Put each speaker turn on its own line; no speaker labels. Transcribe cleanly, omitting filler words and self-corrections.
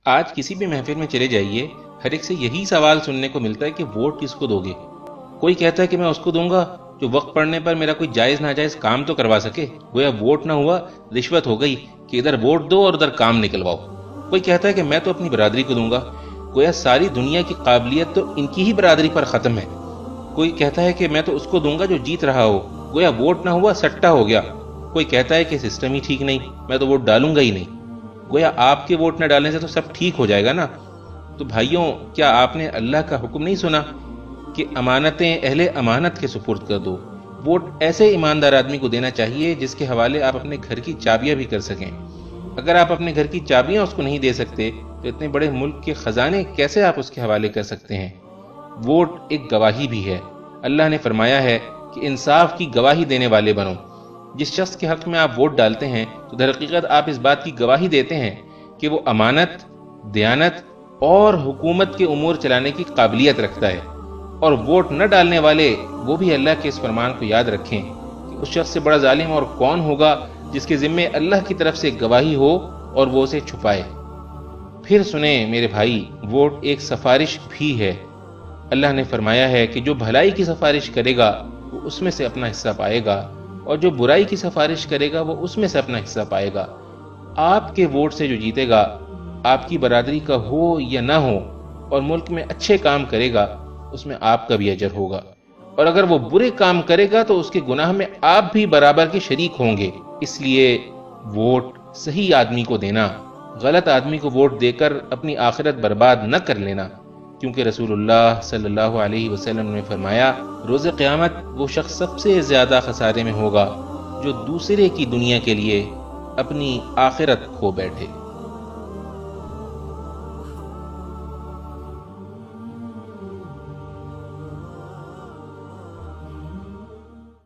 آج کسی بھی محفل میں چلے جائیے، ہر ایک سے یہی سوال سننے کو ملتا ہے کہ ووٹ کس کو دو گے؟ کوئی کہتا ہے کہ میں اس کو دوں گا جو وقت پڑنے پر میرا کوئی جائز ناجائز کام تو کروا سکے، گویا ووٹ نہ ہوا رشوت ہو گئی کہ ادھر ووٹ دو اور ادھر کام نکلواؤ۔ کوئی کہتا ہے کہ میں تو اپنی برادری کو دوں گا، گویا ساری دنیا کی قابلیت تو ان کی ہی برادری پر ختم ہے۔ کوئی کہتا ہے کہ میں تو اس کو دوں گا جو جیت رہا ہو، گویا ووٹ نہ ہوا سٹا ہو گیا۔ کوئی کہتا ہے کہ سسٹم ہی ٹھیک نہیں، میں تو ووٹ ڈالوں گا ہی نہیں، گویا آپ کے ووٹ نہ ڈالنے سے تو سب ٹھیک ہو جائے گا نا۔ تو بھائیوں، کیا آپ نے اللہ کا حکم نہیں سنا کہ امانتیں اہل امانت کے سپرد کر دو؟ ووٹ ایسے ایماندار آدمی کو دینا چاہیے جس کے حوالے آپ اپنے گھر کی چابیاں بھی کر سکیں۔ اگر آپ اپنے گھر کی چابیاں اس کو نہیں دے سکتے تو اتنے بڑے ملک کے خزانے کیسے آپ اس کے حوالے کر سکتے ہیں؟ ووٹ ایک گواہی بھی ہے۔ اللہ نے فرمایا ہے کہ انصاف کی گواہی دینے والے بنو۔ جس شخص کے حق میں آپ ووٹ ڈالتے ہیں تو در حقیقت آپ اس بات کی گواہی دیتے ہیں کہ وہ امانت، دیانت اور حکومت کے امور چلانے کی قابلیت رکھتا ہے۔ اور ووٹ نہ ڈالنے والے وہ بھی اللہ کے اس فرمان کو یاد رکھیں کہ اس شخص سے بڑا ظالم اور کون ہوگا جس کے ذمے اللہ کی طرف سے گواہی ہو اور وہ اسے چھپائے۔ پھر سنیں میرے بھائی، ووٹ ایک سفارش بھی ہے۔ اللہ نے فرمایا ہے کہ جو بھلائی کی سفارش کرے گا وہ اس میں سے اپنا حصہ پائے گا، اور جو برائی کی سفارش کرے گا وہ اس میں سے اپنا حصہ پائے گا۔ آپ کے ووٹ سے جو جیتے گا، آپ کی برادری کا ہو یا نہ ہو، اور ملک میں اچھے کام کرے گا، اس میں آپ کا بھی اجر ہوگا، اور اگر وہ برے کام کرے گا تو اس کے گناہ میں آپ بھی برابر کے شریک ہوں گے۔ اس لیے ووٹ صحیح آدمی کو دینا، غلط آدمی کو ووٹ دے کر اپنی آخرت برباد نہ کر لینا، کیونکہ رسول اللہ صلی اللہ علیہ وسلم نے فرمایا، روز قیامت وہ شخص سب سے زیادہ خسارے میں ہوگا جو دوسرے کی دنیا کے لیے اپنی آخرت کھو بیٹھے۔